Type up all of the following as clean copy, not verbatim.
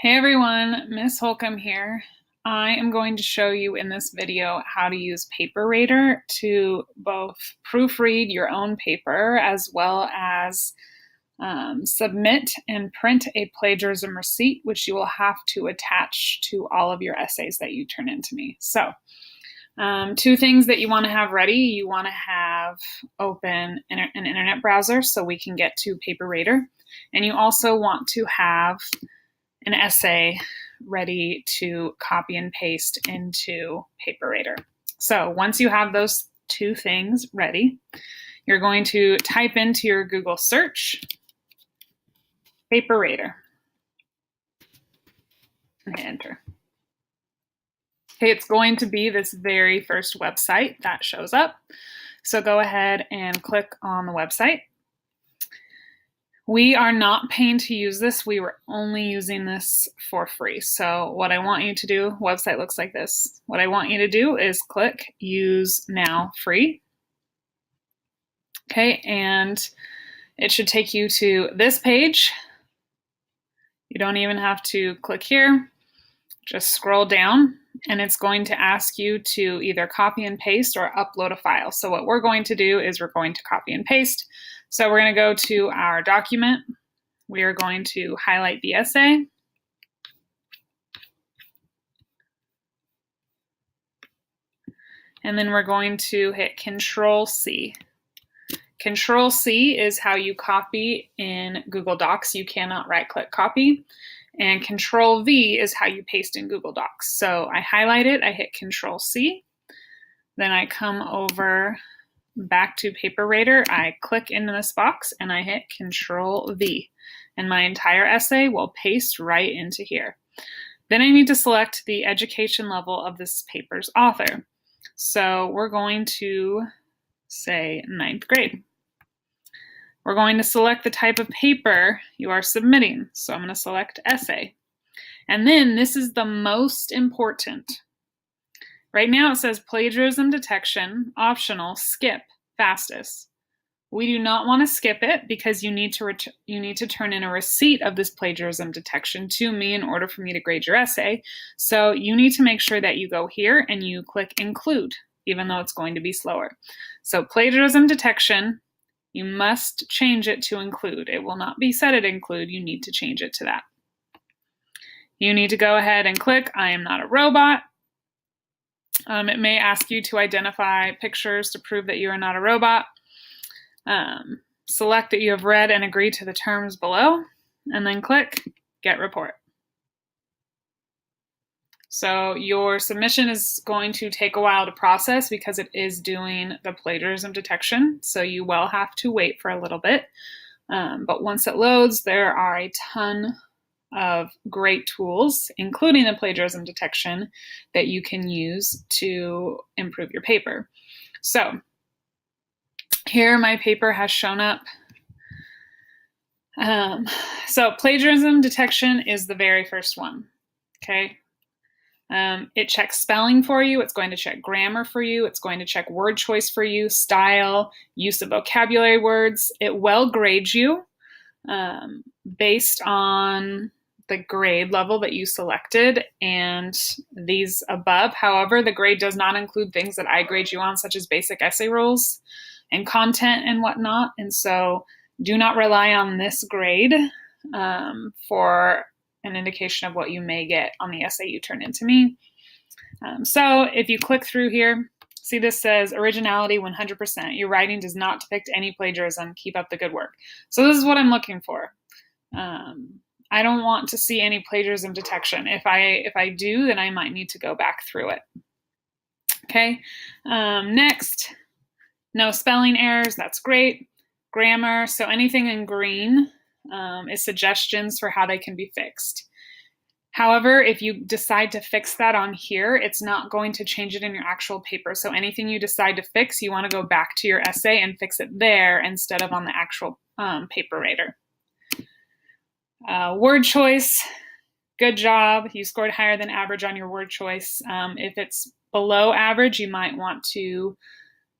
Hey everyone, Miss Holcomb here. I am going to show you in this video how to use PaperRater to both proofread your own paper as well as submit and print a plagiarism receipt, which you will have to attach to all of your essays that you turn into me. So, two things that you want to have ready. You want to have open an internet browser so we can get to PaperRater. And you also want to have an essay ready to copy and paste into PaperRater. So once you have those two things ready, you're going to type into your Google search, PaperRater, and hit enter. Okay, it's going to be this very first website that shows up. So go ahead and click on the website. We are not paying to use this. We were only using this for free. So what I want you to do, website looks like this. What I want you to do is click Use Now Free. Okay, and it should take you to this page. You don't even have to click here. Just scroll down and it's going to ask you to either copy and paste or upload a file. So what we're going to do is we're going to copy and paste. So we're going to go to our document. We are going to highlight the essay. And then we're going to hit Control-C. Control-C is how you copy in Google Docs. You cannot right-click copy. And Control-V is how you paste in Google Docs. So I highlight it, I hit Control-C. Then I come over back to PaperRater, I click into this box and I hit Control-V, and my entire essay will paste right into here. Then I need to select the education level of this paper's author. So we're going to say 9th grade. We're going to select the type of paper you are submitting. So I'm going to select essay. And then this is the most important. Right now it says plagiarism detection, optional, skip, fastest. We do not want to skip it because you need to turn in a receipt of this plagiarism detection to me in order for me to grade your essay. So you need to make sure that you go here and you click include, even though it's going to be slower. So plagiarism detection, you must change it to include. It will not be set at include, you need to change it to that. You need to go ahead and click I am not a robot. It may ask you to identify pictures to prove that you are not a robot. Select that you have read and agree to the terms below, and then click Get Report. So your submission is going to take a while to process because it is doing the plagiarism detection, so you will have to wait for a little bit. But once it loads, there are a ton of great tools, including the plagiarism detection, that you can use to improve your paper. So here my paper has shown up. So plagiarism detection is the very first one, okay? It checks spelling for you, it's going to check grammar for you, it's going to check word choice for you, style, use of vocabulary words. It will grade you based on the grade level that you selected and these above. However, the grade does not include things that I grade you on, such as basic essay rules and content and whatnot. And so do not rely on this grade for an indication of what you may get on the essay you turn into me. So if you click through here, see this says originality 100%. Your writing does not depict any plagiarism. Keep up the good work. So this is what I'm looking for. I don't want to see any plagiarism detection. If I do, then I might need to go back through it. Okay, next, no spelling errors, that's great. Grammar, so anything in green is suggestions for how they can be fixed. However, if you decide to fix that on here, it's not going to change it in your actual paper. So anything you decide to fix, you want to go back to your essay and fix it there instead of on the actual PaperRater. Word choice, good job. You scored higher than average on your word choice. If it's below average, you might want to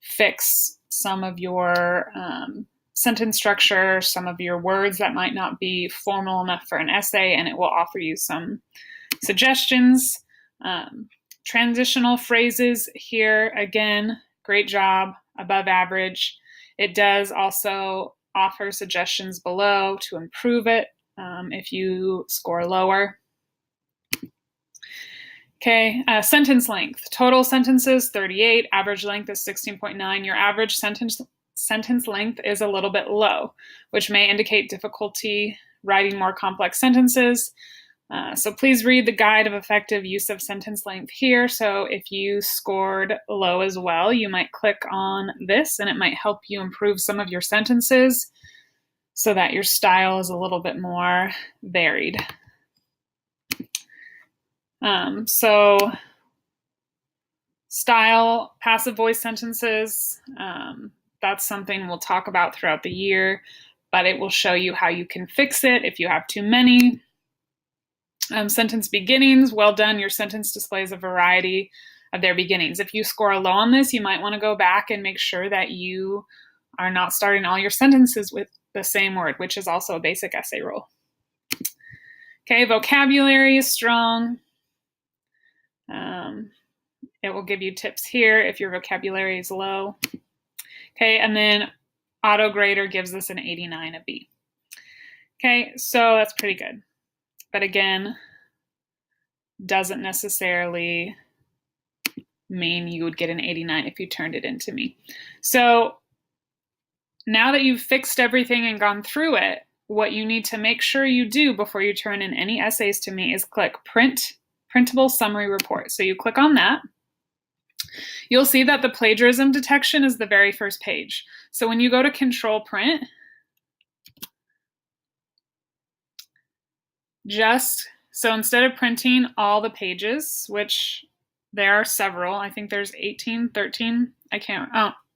fix some of your sentence structure, some of your words that might not be formal enough for an essay, and it will offer you some suggestions. Transitional phrases here, again, great job, above average. It does also offer suggestions below to improve it if you score lower. Okay, sentence length. Total sentences, 38. Average length is 16.9. Your average sentence length is a little bit low, which may indicate difficulty writing more complex sentences. So please read the guide of effective use of sentence length here. So if you scored low as well, you might click on this and it might help you improve some of your sentences so that your style is a little bit more varied. So style, passive voice sentences, that's something we'll talk about throughout the year, but it will show you how you can fix it if you have too many. Sentence beginnings, well done. Your sentence displays a variety of their beginnings. If you score low on this, you might want to go back and make sure that you are not starting all your sentences with the same word, which is also a basic essay rule. Okay, vocabulary is strong. It will give you tips here if your vocabulary is low. Okay, and then auto grader gives us an 89, a B. Okay, so that's pretty good. But again, doesn't necessarily mean you would get an 89 if you turned it into me. So now that you've fixed everything and gone through it, what you need to make sure you do before you turn in any essays to me is click Printable Summary Report. So you click on that. You'll see that the plagiarism detection is the very first page. So when you go to Control Print, so instead of printing all the pages, which there are several, I think there's 18, 13,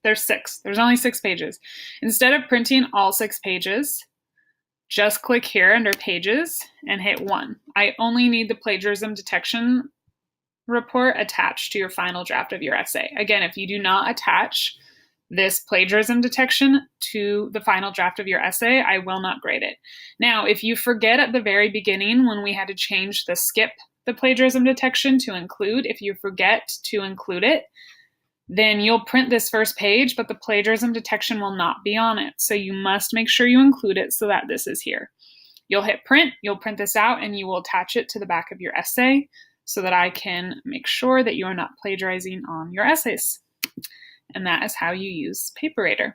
there's 6. There's only 6 pages. Instead of printing all 6 pages, just click here under Pages and hit 1. I only need the plagiarism detection report attached to your final draft of your essay. Again, if you do not attach this plagiarism detection to the final draft of your essay, I will not grade it. Now, if you forget at the very beginning when we had to change the skip the plagiarism detection to include, if you forget to include it, then you'll print this first page, but the plagiarism detection will not be on it. So you must make sure you include it so that this is here. You'll hit print, you'll print this out, and you will attach it to the back of your essay so that I can make sure that you are not plagiarizing on your essays. And that is how you use Paperator.